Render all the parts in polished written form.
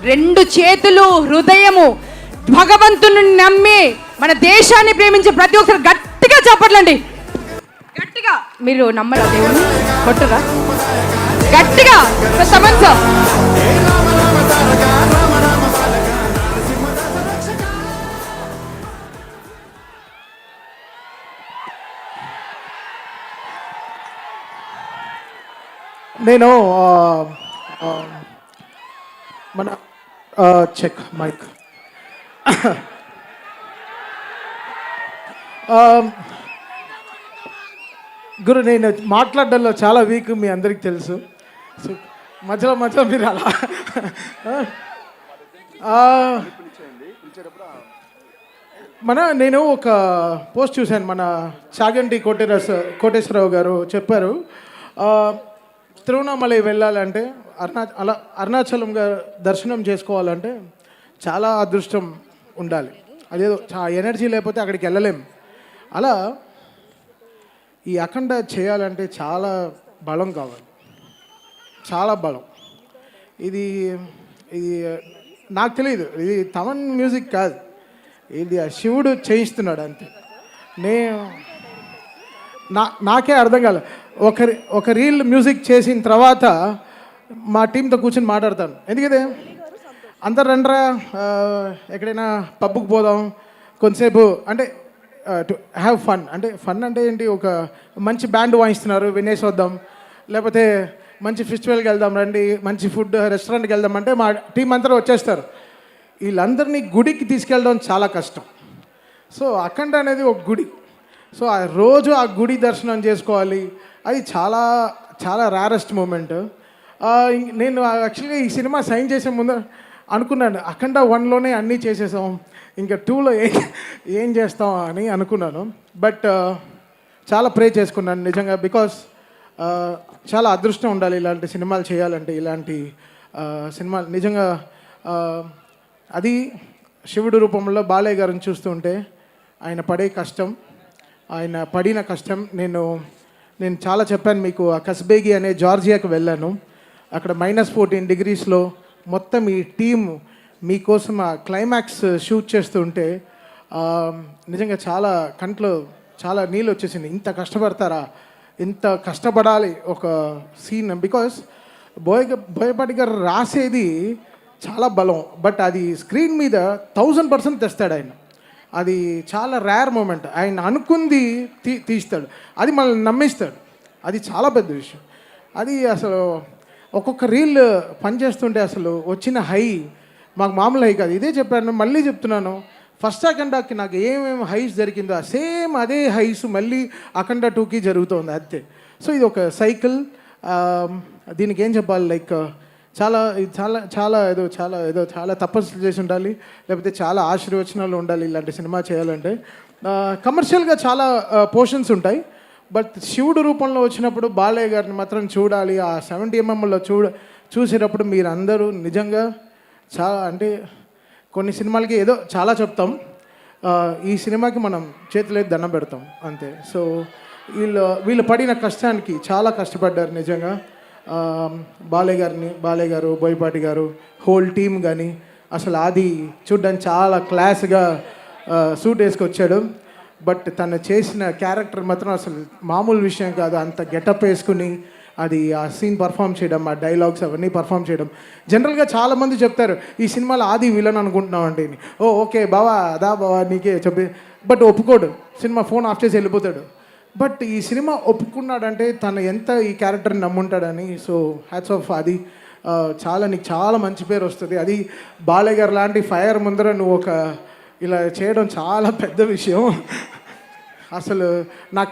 రెండు చేతులు, హృదయము, భగవంతుని నమ్మి మన దేశాన్ని ప్రేమించే ప్రతి ఒక్కరు గట్టిగా చెప్పట్లండి. గట్టిగా మీరు నమ్మరా దేవుని? కొట్టరా గట్టిగా సమన్స. నేను మన చెక్ మైక్ గురు, నేను మాట్లాడడంలో చాలా వీక్, మీ అందరికి తెలుసు. సో మధ్యలో మధ్యలో మీరు అలా నేను ఒక పోస్ట్ చూశాను, మన చాగంటి కోటేశ్వరరావు గారు చెప్పారు, తిరువణామలై వెళ్ళాలంటే అరుణాచలం గారు దర్శనం చేసుకోవాలంటే చాలా అదృష్టం ఉండాలి, అదేదో ఎనర్జీ లేకపోతే అక్కడికి వెళ్ళలేం. అలా ఈ అఖండ చేయాలంటే చాలా బలం కావాలి, చాలా బలం. ఇది నాకు తెలియదు, ఇది తమన్ మ్యూజిక్ కాదు, ఇది శివుడు చేయిస్తున్నాడు అంతే. నాకే అర్థం కాలేదు. ఒక రీల్ మ్యూజిక్ చేసిన తర్వాత మా టీంతో కూర్చొని మాట్లాడతాను, ఎందుకంటే అందరు రండ్రా ఎక్కడైనా పబ్కి పోదాం కొంతసేపు అంటే టు హ్యావ్ ఫన్. అంటే ఫన్ అంటే ఏంటి, ఒక మంచి బ్యాండ్ వాయిస్తున్నారు వినేసి వద్దాం, లేకపోతే మంచి ఫెస్టివల్కి వెళ్దాం రండి, మంచి ఫుడ్ రెస్టారెంట్కి వెళ్దాం అంటే మా టీం అంతా వచ్చేస్తారు. వీళ్ళందరినీ గుడికి తీసుకెళ్ళడం చాలా కష్టం. సో అఖండ అనేది ఒక గుడి, సో ఆ రోజు ఆ గుడి దర్శనం చేసుకోవాలి, అది చాలా చాలా రేరెస్ట్ మూమెంట్. నేను యాక్చువల్గా ఈ సినిమా సైన్ చేసే ముందు అనుకున్నాను, అఖండ 1లోనే అన్నీ చేసేసాం, ఇంకా 2లో ఏం చేస్తాం అని అనుకున్నాను. బట్ చాలా ప్రే చేసుకున్నాను నిజంగా, బికాస్ చాలా అదృష్టం ఉండాలి ఇలాంటి సినిమాలు చేయాలంటే. ఇలాంటి సినిమాలు నిజంగా అది శివుడు రూపంలో బాలయ్య గారిని చూస్తుంటే ఆయన పడే కష్టం, ఆయన పడిన కష్టం నేను చాలా చెప్పాను మీకు. ఆ కస్బేగి అనే జార్జియాకి వెళ్ళాను, అక్కడ -14 degreesలో మొత్తం ఈ టీం మీకోసం ఆ క్లైమాక్స్ షూట్ చేస్తుంటే నిజంగా చాలా కంట్లో చాలా నీళ్ళు వచ్చేసింది. ఇంత కష్టపడతారా, ఇంత కష్టపడాలి ఒక సీన్, బికాస్ బోయపాటి గారు రాసేది చాలా బలం, బట్ అది స్క్రీన్ మీద 1000% తెస్తాడు ఆయన. అది చాలా రేర్ మూమెంట్, ఆయన అనుకుంది తీస్తాడు, అది మనల్ని నమ్మిస్తాడు, అది చాలా పెద్ద విషయం. అది అసలు ఒక్కొక్క రీల్ పనిచేస్తుంటే అసలు వచ్చిన హై మాకు మామూలు హై కాదు. ఇదే చెప్పాను, మళ్ళీ చెప్తున్నాను, ఫస్ట్ అఖండాకి నాకు ఏమేమి హైస్ జరిగిందో సేమ్ అదే హైస్ మళ్ళీ అఖండ 2కి జరుగుతుంది అంతే. సో ఇది ఒక సైకిల్, దీనికి ఏం చెప్పాలి, లైక్ చాలా చాలా చాలా చాలా తపస్సులు చేసి ఉండాలి, లేకపోతే చాలా ఆశీర్వచనాలు ఉండాలి ఇలాంటి సినిమా చేయాలంటే. కమర్షియల్గా చాలా పోర్షన్స్ ఉంటాయి, బట్ శివుడు రూపంలో వచ్చినప్పుడు బాలయ్య గారిని మాత్రం చూడాలి. ఆ 70mmలో చూసేటప్పుడు మీరు అందరూ నిజంగా చాలా, అంటే కొన్ని సినిమాలకి ఏదో చాలా చెప్తాం, ఈ సినిమాకి మనం చేతులైతే దండం పెడతాం అంతే. సో వీళ్ళు పడిన కష్టానికి చాలా కష్టపడ్డారు నిజంగా. బాలయ్య గారు, బోయపాటి గారు, హోల్ టీమ్ కానీ అసలు అది చూడ్డానికి చాలా క్లాస్గా సూట్ వేసుకొచ్చాడు. బట్ తను చేసిన క్యారెక్టర్ మాత్రం అసలు మామూలు విషయం కాదు. అంత గెటప్ వేసుకుని అది ఆ సీన్ పర్ఫామ్ చేయడం, ఆ డైలాగ్స్ అవన్నీ పర్ఫామ్ చేయడం. జనరల్గా చాలామంది చెప్తారు ఈ సినిమాలో ఆది విలన్ అనుకుంటున్నాం అంటే, ఓకే బావా బావా నీకే చెప్పి, బట్ ఒప్పుకోడు, సినిమా ఫోన్ ఆఫ్ చేసి వెళ్ళిపోతాడు. బట్ ఈ సినిమా ఒప్పుకున్నాడంటే తను ఎంత ఈ క్యారెక్టర్ని నమ్ముంటాడని. సో హ్యాట్స్ ఆఫ్, అది నీకు చాలా మంచి పేరు వస్తుంది. అది బాలయ్య గారు లాంటి ఫైర్ ముందర నువ్వు ఇలా చేయడం చాలా పెద్ద విషయం. అసలు నా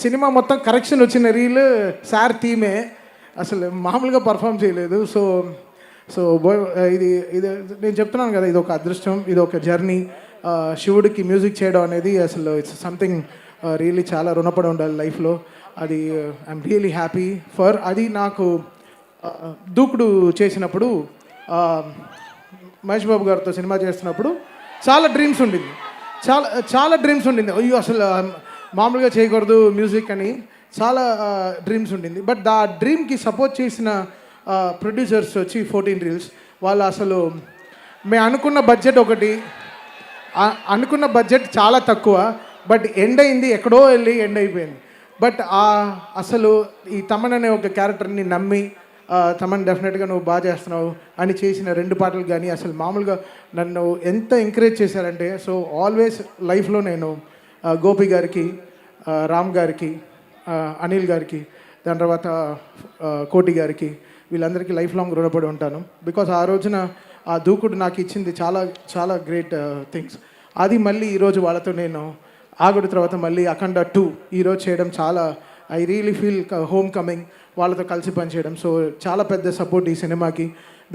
సినిమా మొత్తం కరెక్షన్ వచ్చిన రీల్ సార్ టీమే అసలు మామూలుగా పర్ఫామ్ చేయలేదు. సో ఇది నేను చెప్తున్నాను కదా, ఇది ఒక అదృష్టం, ఇది ఒక జర్నీ. శివుడికి మ్యూజిక్ చేయడం అనేది అసలు ఇట్స్ సంథింగ్ రియలీ చాలా రుణపడి ఉండాలి లైఫ్లో. అది ఐఎమ్ రియలీ హ్యాపీ ఫర్. అది నాకు దూకుడు చేసినప్పుడు, మహేష్ బాబు గారితో సినిమా చేస్తున్నప్పుడు చాలా డ్రీమ్స్ ఉండింది. అయ్యో అసలు మామూలుగా చేయకూడదు మ్యూజిక్ అని చాలా డ్రీమ్స్ ఉండింది. బట్ ఆ డ్రీమ్కి సపోర్ట్ చేసిన ప్రొడ్యూసర్స్ వచ్చి 14 Reels, వాళ్ళు అసలు మేము అనుకున్న బడ్జెట్ ఒకటి, అనుకున్న బడ్జెట్ చాలా తక్కువ, బట్ ఎండ్ అయింది ఎక్కడో వెళ్ళి ఎండ్ అయిపోయింది. బట్ అసలు ఈ తమన్ అనే ఒక క్యారెక్టర్ని నమ్మి తమన్ డెఫినెట్గా నువ్వు బాగా చేస్తున్నావు అని చేసిన 2 పాటలు కానీ అసలు మామూలుగా నన్ను ఎంత ఎంకరేజ్ చేశారంటే, సో ఆల్వేస్ లైఫ్లో నేను గోపి గారికి, రామ్ గారికి, అనిల్ గారికి, దాని తర్వాత కోటి గారికి, వీళ్ళందరికీ లైఫ్ లాంగ్ రుణపడి ఉంటాను. బికాస్ ఆ రోజున ఆ దూకుడు నాకు ఇచ్చింది చాలా చాలా గ్రేట్ థింగ్స్. అది మళ్ళీ ఈరోజు వాళ్ళతో నేను ఆగుడు తర్వాత మళ్ళీ అఖండ 2 ఈరోజు చేయడం చాలా I really feel home coming వాళ్ళతో కలిసి పనిచేయడం. సో చాలా పెద్ద సపోర్ట్ ఈ సినిమాకి.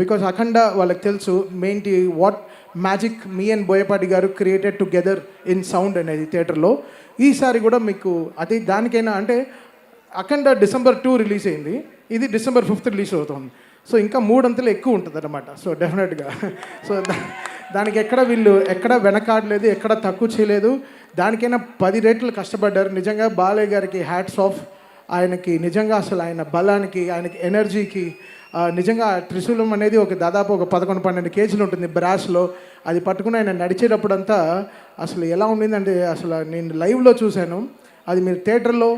బికాస్ అఖండ వాళ్ళకి తెలుసు మెయిన్టీ వాట్ మ్యాజిక్ మీ అండ్ బోయపాటి గారు క్రియేటెడ్ టుగెదర్ ఇన్ సౌండ్ అనేది థియేటర్లో. ఈసారి కూడా మీకు అది దానికైనా అంటే అఖండ December 2 రిలీజ్ అయింది, ఇది December 5 రిలీజ్ అవుతుంది. సో ఇంకా 3 అంతలు ఎక్కువ ఉంటుంది అన్నమాట. సో డెఫినెట్గా సో దానికి వీళ్ళు ఎక్కడ వెనకాడలేదు, ఎక్కడ తక్కువ చేయలేదు. దానికైనా 10 రెట్లు కష్టపడ్డారు. నిజంగా బాలయ్య గారికి హ్యాట్స్ ఆఫ్. ఆయనకి నిజంగా అసలు ఆయన బలానికి, ఆయనకి ఎనర్జీకి నిజంగా త్రిశూలం అనేది దాదాపు 11-12 కేజీలు ఉంటుంది బ్రాస్లో. అది పట్టుకుని ఆయన నడిచేటప్పుడంతా అసలు ఎలా ఉండిందంటే అసలు నేను లైవ్లో చూశాను. అది మీరు థియేటర్లో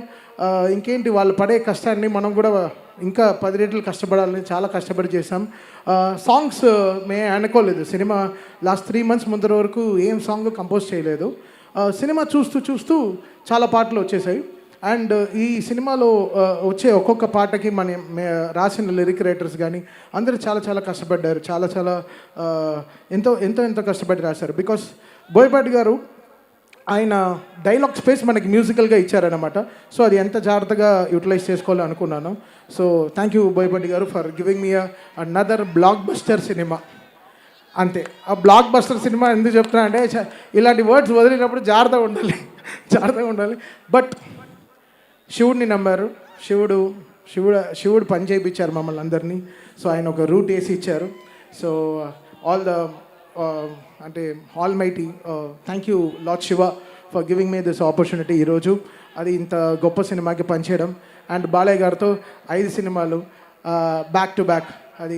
ఇంకేంటి వాళ్ళు పడే కష్టాన్ని మనం కూడా ఇంకా 10 రెట్లు కష్టపడాలని చాలా కష్టపడి చేసాం. సాంగ్స్ మేము అనుకోలేదు, సినిమా లాస్ట్ 3 months ముందర వరకు ఏం సాంగ్ కంపోజ్ చేయలేదు. సినిమా చూస్తూ చాలా పాటలు వచ్చేసాయి. అండ్ ఈ సినిమాలో వచ్చే ఒక్కొక్క పాటకి రాసిన లిరిక్ రైటర్స్ కానీ అందరూ చాలా చాలా కష్టపడ్డారు. చాలా ఎంతో కష్టపడి రాశారు. బికాస్ బోయపాటి గారు ఆయన డైలాగ్ స్పేస్ మనకి మ్యూజికల్గా ఇచ్చారనమాట. సో అది ఎంత జాగ్రత్తగా యూటిలైజ్ చేసుకోవాలో అనుకున్నాను. సో థ్యాంక్ యూ బోయపాటి గారు for giving me another block buster cinema. అంతే, ఆ బ్లాక్ బస్టర్ సినిమా ఎందుకు చెప్తున్నా అంటే ఇలాంటి వర్డ్స్ వదిలినప్పుడు జాగ్రత్తగా ఉండాలి. బట్ శివుడిని నమ్మారు, శివుడు పని చేయించారు మమ్మల్ని అందరినీ. సో ఆయన ఒక రూట్ వేసి ఇచ్చారు. సో అంటే all mighty thank you lord Shiva for giving me this opportunity ఈరోజు. అది ఇంత గొప్ప సినిమాకి పనిచేయడం. అండ్ బాలయ్య గారితో 5 సినిమాలు బ్యాక్ టు బ్యాక్. అది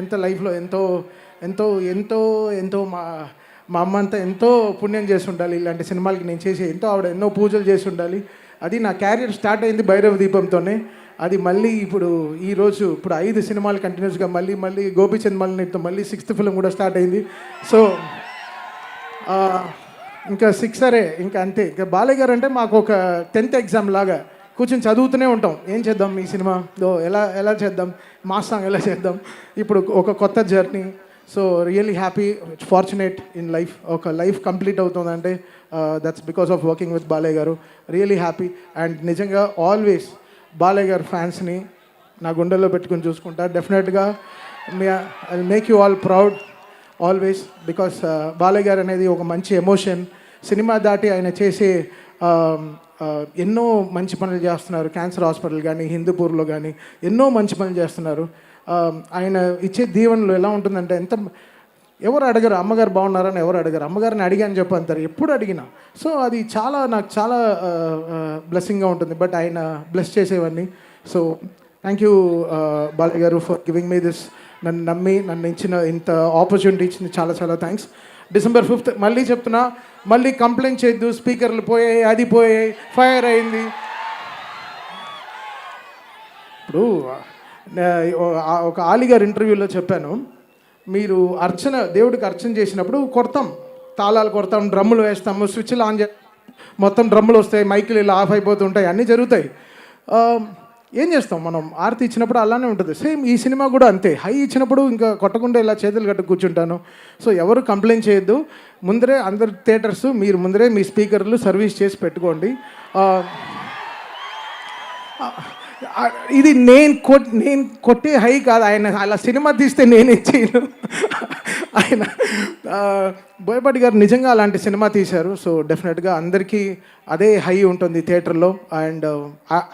ఎంత లైఫ్లో ఎంతో మా అమ్మ అంతా ఎంతో పుణ్యం చేసి ఉండాలి ఇలాంటి సినిమాలకి నేను చేసి, ఆవిడ ఎన్నో పూజలు చేసి ఉండాలి. అది నా క్యారియర్ స్టార్ట్ అయింది భైరవ దీపంతోనే. అది మళ్ళీ ఇప్పుడు 5 సినిమాలు కంటిన్యూస్గా మళ్ళీ గోపీచంద్ మల్లితో మళ్ళీ 6th ఫిలిం కూడా స్టార్ట్ అయింది. సో ఇంకా 6 సరే ఇంకా అంతే. ఇంకా బాలయ్య గారు అంటే మాకు ఒక 10th ఎగ్జామ్ లాగా కూర్చొని చదువుతూనే ఉంటాం. ఏం చేద్దాం ఈ సినిమాలో, ఎలా చేద్దాం, మాస్ సాంగ్ ఎలా చేద్దాం, ఇప్పుడు ఒక కొత్త journey. So really happy, fortunate in life. ఒక లైఫ్ కంప్లీట్ అవుతుందంటే that's because of working with Balayya గారు. Really happy. అండ్ నిజంగా ఆల్వేస్ బాలయ్య గారు ఫ్యాన్స్ని నా గుండెల్లో పెట్టుకుని చూసుకుంటా. డెఫినెట్గా I make you all proud always. Because Balayya గారు అనేది ఒక మంచి ఎమోషన్. సినిమా దాటి ఆయన చేసే ఎన్నో మంచి పనులు చేస్తున్నారు. క్యాన్సర్ హాస్పిటల్ కానీ, హిందూపూర్లో కానీ ఎన్నో మంచి పనులు చేస్తున్నారు. ఆయన ఇచ్చే దీవెనలు ఎలా ఉంటుందంటే ఎవరు అడగరు అమ్మగారు బాగున్నారని, ఎవరు అడగరు. అమ్మగారిని అడిగాను చెప్పు అంటారు ఎప్పుడు అడిగినా. సో అది నాకు చాలా బ్లెస్సింగ్గా ఉంటుంది. బట్ ఆయన బ్లెస్ చేసేవన్నీ. సో థ్యాంక్ యూ బాలయ్య గారు ఫర్ గివింగ్ మీ దిస్. నన్ను నమ్మి ఇంత ఆపర్చునిటీ ఇచ్చింది చాలా థ్యాంక్స్. December 5 మళ్ళీ చెప్తున్నా, మళ్ళీ కంప్లైంట్ చేయొద్దు, స్పీకర్లు పోయాయి, అది పోయాయి, ఫైర్ అయింది. ఇప్పుడు ఒక ఆలిగారు ఇంటర్వ్యూలో చెప్పాను, మీరు దేవుడికి అర్చన చేసినప్పుడు తాళాలు కొడతాం, డ్రమ్ములు వేస్తాము, స్విచ్లు ఆన్ చేస్తాం, మొత్తం డ్రమ్ములు వస్తాయి, మైకులు ఇలా ఆఫ్ అయిపోతుంటాయి, అన్నీ జరుగుతాయి. ఏం చేస్తాం మనం? ఆరతి ఇచ్చినప్పుడు అలానే ఉంటుంది. సేమ్ ఈ సినిమా కూడా అంతే. హై ఇచ్చినప్పుడు ఇంకా కొట్టకుండా ఇలా చేతులు కట్టు కూర్చుంటాను. సో ఎవరు కంప్లైంట్ చేయొద్దు. ముందరే అందరు థియేటర్స్ మీరు ముందరే మీ స్పీకర్లు సర్వీస్ చేసి పెట్టుకోండి. ఇది నేను కొట్టే హై కాదు. ఆయన అలా సినిమా తీస్తే నేనేం చేయను. ఆయన బోయపాటి గారు నిజంగా అలాంటి సినిమా తీశారు. సో డెఫినెట్గా అందరికీ అదే హై ఉంటుంది థియేటర్లో. అండ్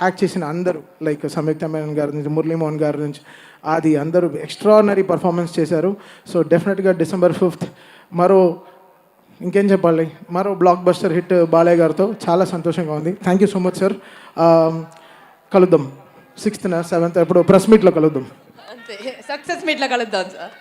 యాక్ట్ చేసిన అందరూ లైక్ సంయుక్త మేనన్ గారి నుంచి, మురళీమోహన్ గారి నుంచి, అది అందరూ ఎక్స్ట్రానరీ పర్ఫార్మెన్స్ చేశారు. సో డెఫినెట్గా December 5 ఇంకేం చెప్పాలి, మరో బ్లాక్ బస్టర్ హిట్ బాలయ్య గారితో చాలా సంతోషంగా ఉంది. Thank you so much sir. కలుద్దాం 6th 7th ఎప్పుడు ప్రెస్ మీట్లో కలుద్దాం. అంతే, సక్సెస్ మీట్లో కలుద్దాం సార్.